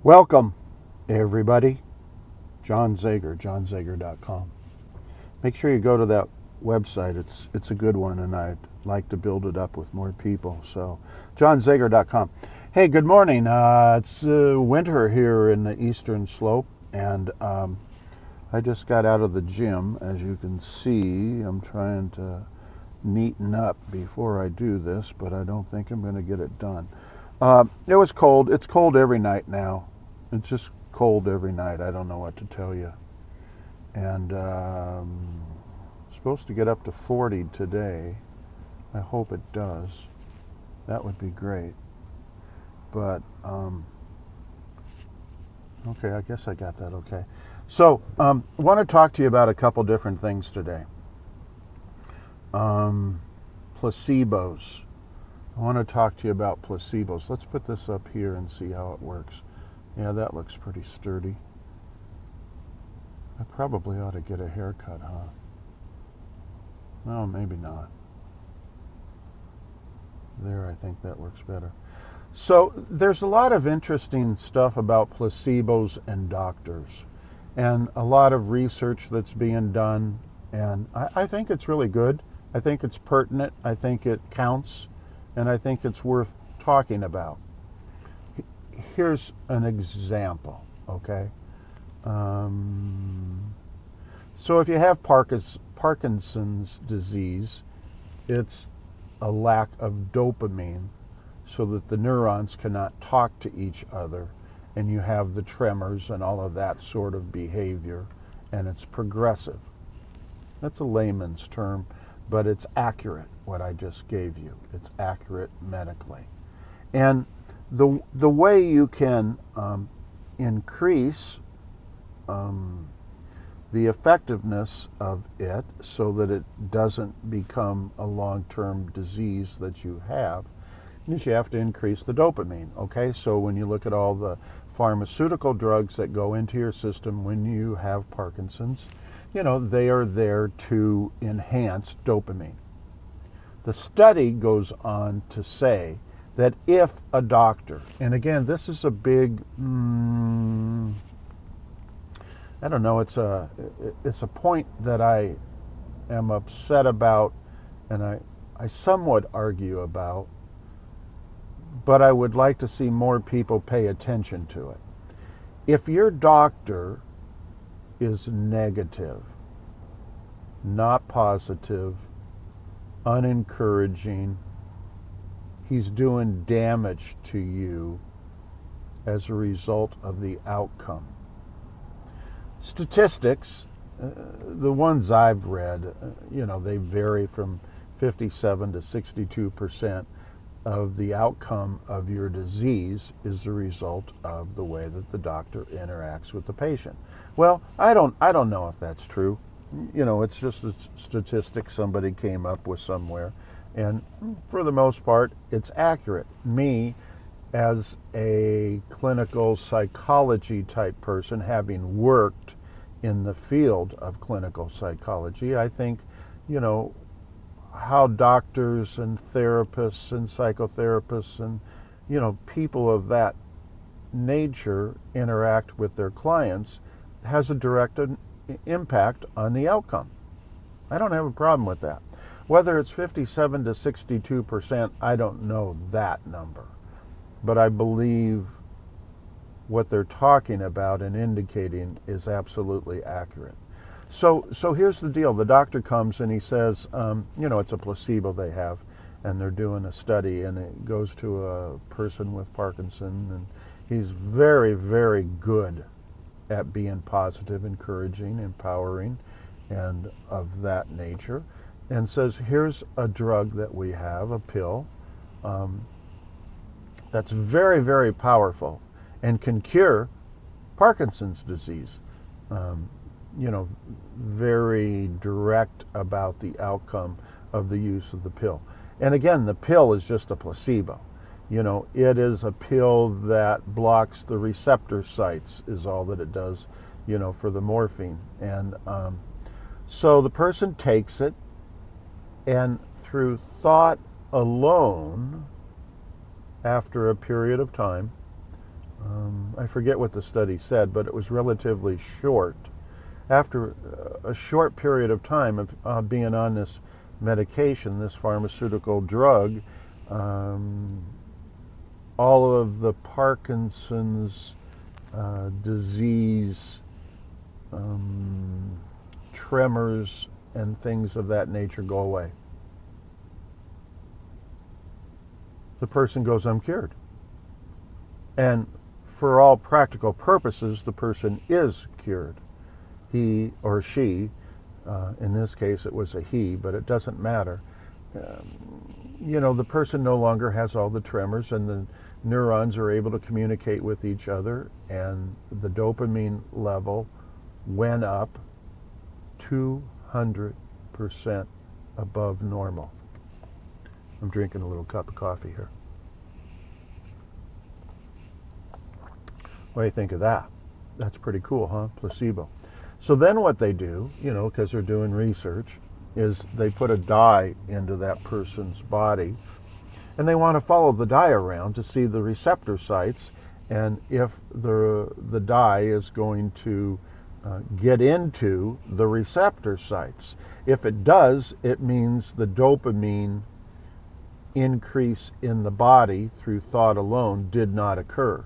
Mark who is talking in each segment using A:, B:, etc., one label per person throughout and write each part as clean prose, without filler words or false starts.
A: Welcome, everybody. John Zager, johnzager.com. Make sure you go to that website. It's a good one, and I'd like to build it up with more people. So, johnzager.com. Hey, good morning. It's winter here in the Eastern Slope, and I just got out of the gym. As you can see, I'm trying to neaten up before I do this, but I don't think I'm going to get it done. It was cold. It's cold every night now. It's just cold every night. I don't know what to tell you. And supposed to get up to 40 today. I hope it does. That would be great. But okay, I guess I got that okay. So I want to talk to you about a couple different things today. Placebos. I want to talk to you about placebos. Let's put this up here and see how it works. Yeah, that looks pretty sturdy. I probably ought to get a haircut, huh? No, maybe not. There, I think that works better. So there's a lot of interesting stuff about placebos and doctors, and a lot of research that's being done, and I think it's really good. I think it's pertinent. I think it counts, and I think it's worth talking about. Here's an example, okay? So if you have Parkinson's disease, it's a lack of dopamine so that the neurons cannot talk to each other, and you have the tremors and all of that sort of behavior, and it's progressive. That's a layman's term, but it's accurate, what I just gave you. It's accurate medically. And the way you can increase the effectiveness of it so that it doesn't become a long-term disease that you have is you have to increase the dopamine. Okay, so when you look at all the pharmaceutical drugs that go into your system when you have Parkinson's, they are there to enhance dopamine. The study goes on to say that if a doctor, and again, this is a big, I don't know, it's a point that I am upset about, and I somewhat argue about, but I would like to see more people pay attention to it. If your doctor is negative, not positive, unencouraging, he's doing damage to you as a result of the outcome. Statistics, the ones I've read, they vary from 57 to 62% of the outcome of your disease is the result of the way that the doctor interacts with the patient. Well, I don't know if that's true. It's just a statistic somebody came up with somewhere, and for the most part, it's accurate. Me, as a clinical psychology type person, having worked in the field of clinical psychology, I think, how doctors and therapists and psychotherapists and, people of that nature interact with their clients has a direct impact on the outcome. I don't have a problem with that. Whether it's 57 to 62%, I don't know that number. But I believe what they're talking about and indicating is absolutely accurate. So here's the deal. The doctor comes and he says, it's a placebo they have, and they're doing a study, and it goes to a person with Parkinson, and he's very, very good at being positive, encouraging, empowering, and of that nature, and says, here's a drug that we have, a pill, that's very, very powerful and can cure Parkinson's disease. Very direct about the outcome of the use of the pill. And again, the pill is just a placebo. It is a pill that blocks the receptor sites, is all that it does, for the morphine. And so the person takes it, and through thought alone, after a period of time, I forget what the study said, but it was relatively short. After a short period of time of being on this medication, this pharmaceutical drug, um, all of the Parkinson's disease, tremors, and things of that nature go away. The person goes, I'm cured. And for all practical purposes, the person is cured. He or she, in this case it was a he, but it doesn't matter. The person no longer has all the tremors, and the neurons are able to communicate with each other, and the dopamine level went up 200% above normal. I'm drinking a little cup of coffee here. What do you think of that? That's pretty cool, huh? Placebo. So then what they do, because they're doing research, is they put a dye into that person's body, and they want to follow the dye around to see the receptor sites, and if the dye is going to get into the receptor sites. If it does, it means the dopamine increase in the body through thought alone did not occur.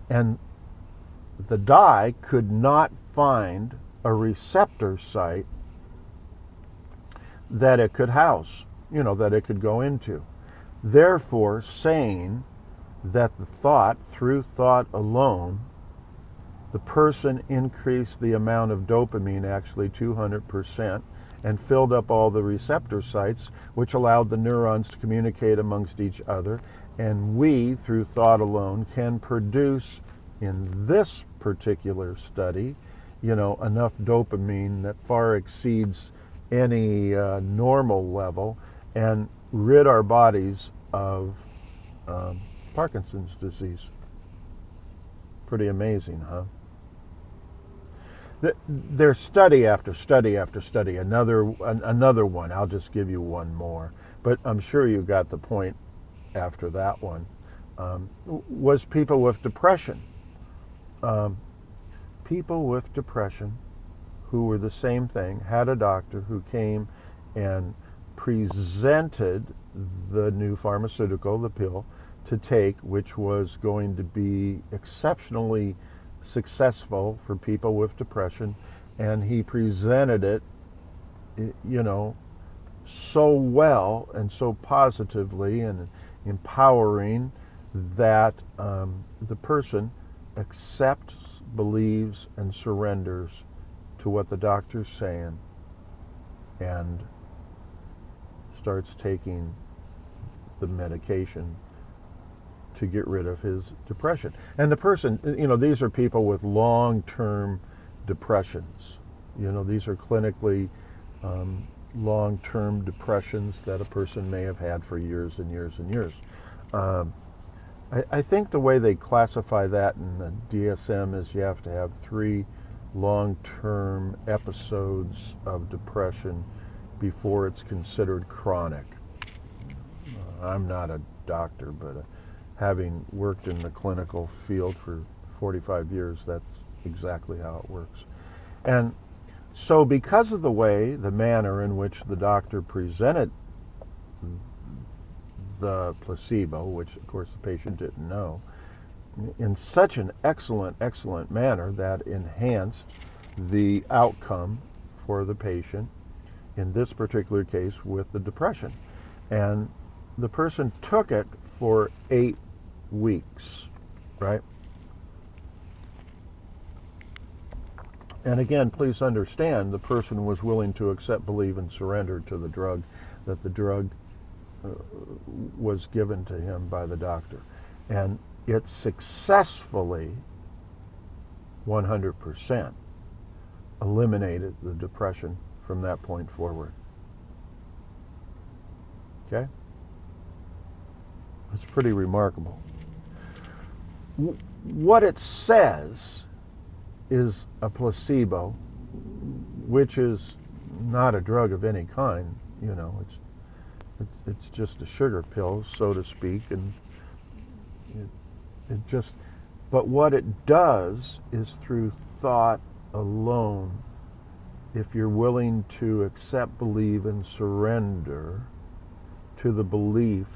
A: And the dye could not find a receptor site that it could house, that it could go into. Therefore, saying that through thought alone, the person increased the amount of dopamine actually 200% and filled up all the receptor sites, which allowed the neurons to communicate amongst each other. And we, through thought alone, can produce, in this particular study, enough dopamine that far exceeds any normal level and rid our bodies of Parkinson's disease. Pretty amazing, huh? There's study after study after study. Another one. I'll just give you one more, but I'm sure you got the point after that one. Was people with depression. People with depression who were the same thing had a doctor who came and presented the new pharmaceutical, the pill, to take, which was going to be exceptionally successful for people with depression, and he presented it, so well and so positively and empowering that the person accepts, believes, and surrenders to what the doctor's saying and starts taking the medication to get rid of his depression. And the person, these are people with long-term depressions. These are clinically long-term depressions that a person may have had for years and years and years. I think the way they classify that in the DSM is you have to have 3 long-term episodes of depression before it's considered chronic. I'm not a doctor, but having worked in the clinical field for 45 years, that's exactly how it works. And so because of the manner in which the doctor presented the placebo, which of course the patient didn't know, in such an excellent manner that enhanced the outcome for the patient, in this particular case with the depression. And the person took it for 8 weeks, right? And again, please understand, the person was willing to accept, believe, and surrender to the drug, that the drug was given to him by the doctor. And it successfully, 100%, eliminated the depression from that point forward. Okay? It's pretty remarkable. What it says is a placebo, which is not a drug of any kind. It's just a sugar pill, so to speak, and it just But what it does is through thought alone, if you're willing to accept, believe, and surrender to the belief,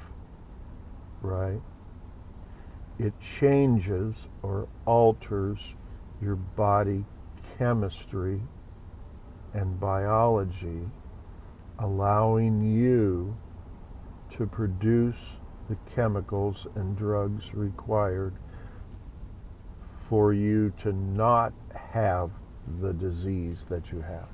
A: right, it changes or alters your body chemistry and biology, allowing you to produce the chemicals and drugs required for you to not have the disease that you have.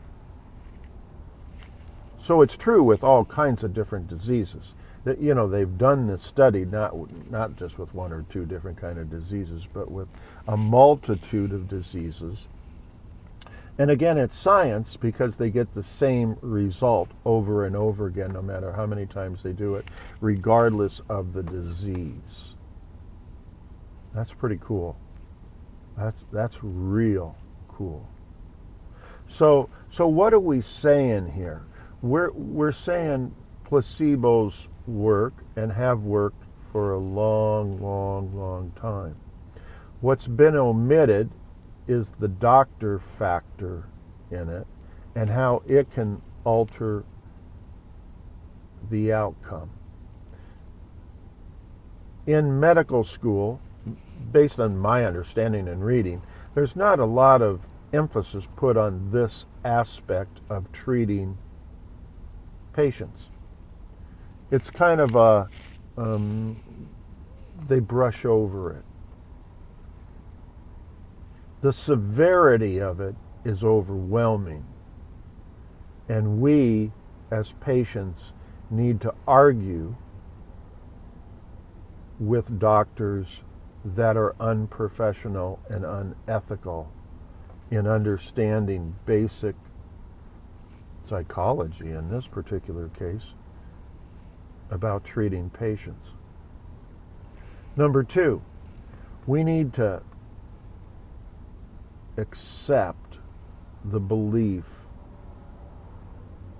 A: So it's true with all kinds of different diseases. That, you know, they've done this study not just with one or two different kind of diseases, but with a multitude of diseases. And again, it's science because they get the same result over and over again, no matter how many times they do it, regardless of the disease. That's pretty cool. That's real cool. So what are we saying here? We're saying placebos work and have worked for a long time. What's been omitted is the doctor factor in it and how it can alter the outcome. In medical school, based on my understanding and reading, there's not a lot of emphasis put on this aspect of treating patients. It's kind of a, they brush over it. The severity of it is overwhelming. And we, as patients, need to argue with doctors that are unprofessional and unethical in understanding basic psychology, in this particular case, about treating patients. Number two, we need to accept the belief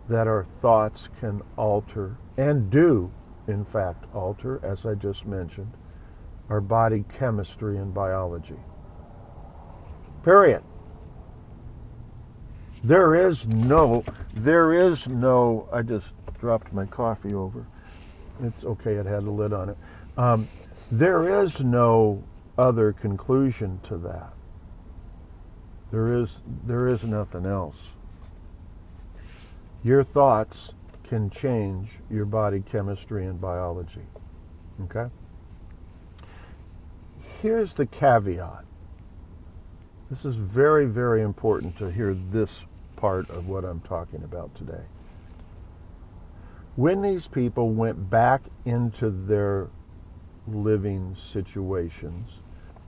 A: that our thoughts can alter, and do, in fact, alter, as I just mentioned, our body chemistry and biology. Period. There is no, I just dropped my coffee over. It's okay, it had a lid on it. There is no other conclusion to that. There is nothing else. Your thoughts can change your body chemistry and biology. Okay? Here's the caveat. This is very, very important to hear this part of what I'm talking about today. When these people went back into their living situations,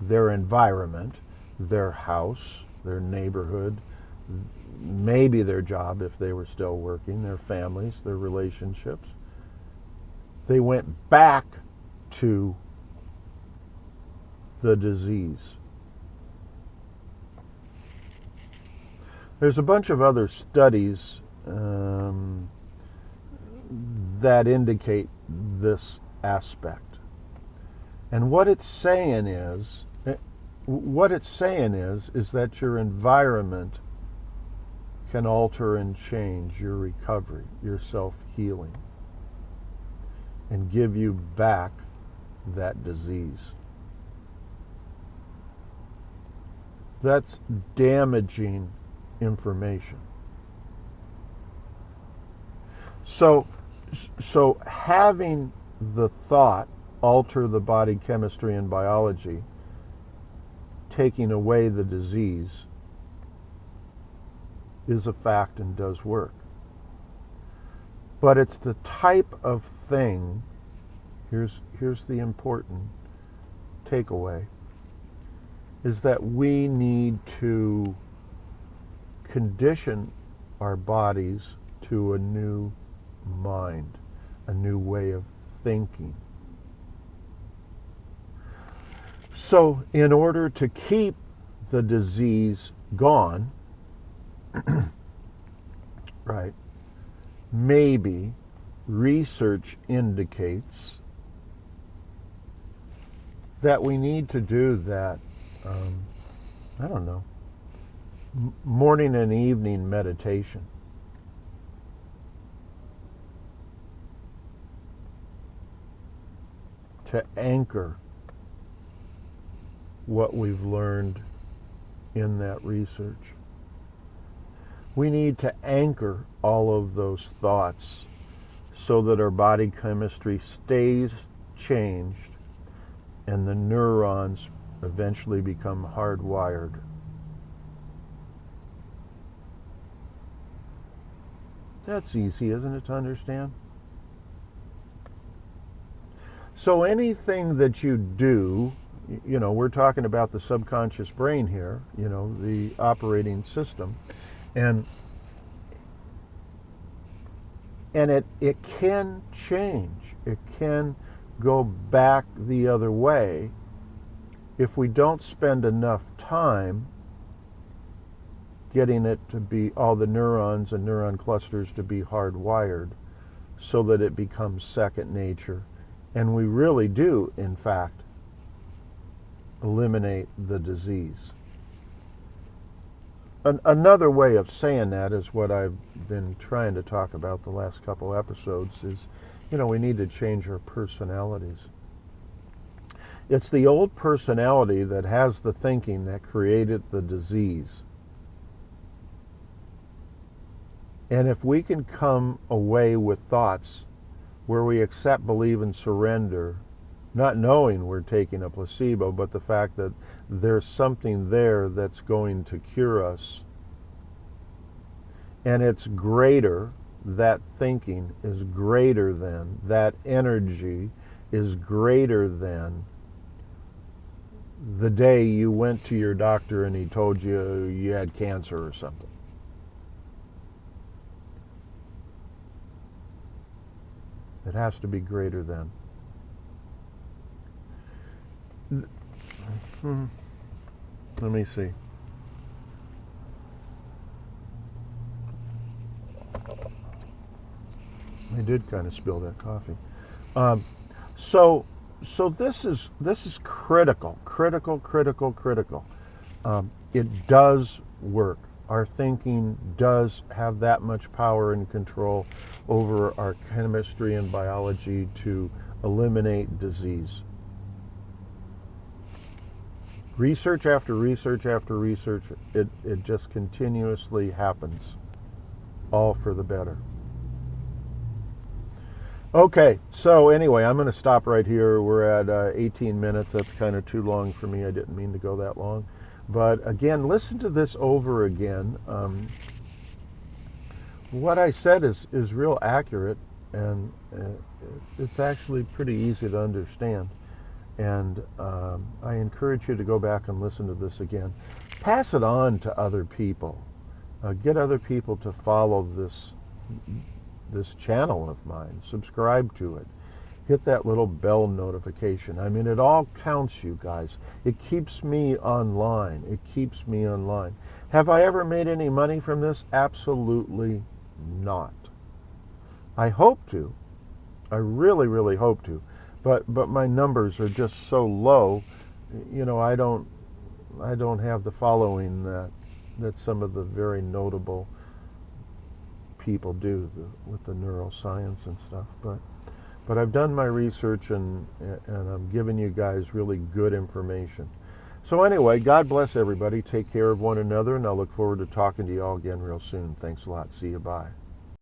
A: their environment, their house, their neighborhood, maybe their job if they were still working, their families, their relationships, they went back to the disease. There's a bunch of other studies that indicate this aspect. And what it's saying is that your environment can alter and change your recovery, your self-healing, and give you back that disease. That's damaging information. So having the thought alter the body chemistry and biology, taking away the disease, is a fact and does work. But it's the type of thing, here's the important takeaway, is that we need to condition our bodies to a new mind, a new way of thinking. So in order to keep the disease gone, right, maybe research indicates that we need to do that I don't know, morning and evening meditation. To anchor what we've learned in that research. We need to anchor all of those thoughts so that our body chemistry stays changed and the neurons eventually become hardwired. That's easy, isn't it, to understand? So anything that you do, we're talking about the subconscious brain here, the operating system, and it can change. It can go back the other way if we don't spend enough time getting it to be, all the neurons and neuron clusters to be hardwired so that it becomes second nature. And we really do, in fact, eliminate the disease. Another way of saying that is what I've been trying to talk about the last couple episodes is, we need to change our personalities. It's the old personality that has the thinking that created the disease. And if we can come away with thoughts where we accept, believe, and surrender, not knowing we're taking a placebo, but the fact that there's something there that's going to cure us, and it's greater, that thinking is greater than, that energy is greater than the day you went to your doctor and he told you you had cancer or something. It has to be greater than. Let me see. I did kind of spill that coffee. So this is critical. It does work. Our thinking does have that much power and control over our chemistry and biology to eliminate disease. Research after research after research, it just continuously happens, all for the better. Okay, so anyway, I'm going to stop right here. We're at 18 minutes. That's kind of too long for me. I didn't mean to go that long. But again, listen to this over again. What I said is real accurate, and it's actually pretty easy to understand. And I encourage you to go back and listen to this again. Pass it on to other people. Get other people to follow this channel of mine. Subscribe to it. Hit that little bell notification. I mean, it all counts, you guys. It keeps me online. It keeps me online. Have I ever made any money from this? Absolutely not. I hope to. I really, really hope to. But my numbers are just so low. I don't have the following that some of the very notable people do with the neuroscience and stuff. But I've done my research and I'm giving you guys really good information. So anyway, God bless everybody. Take care of one another, and I look forward to talking to you all again real soon. Thanks a lot. See you. Bye.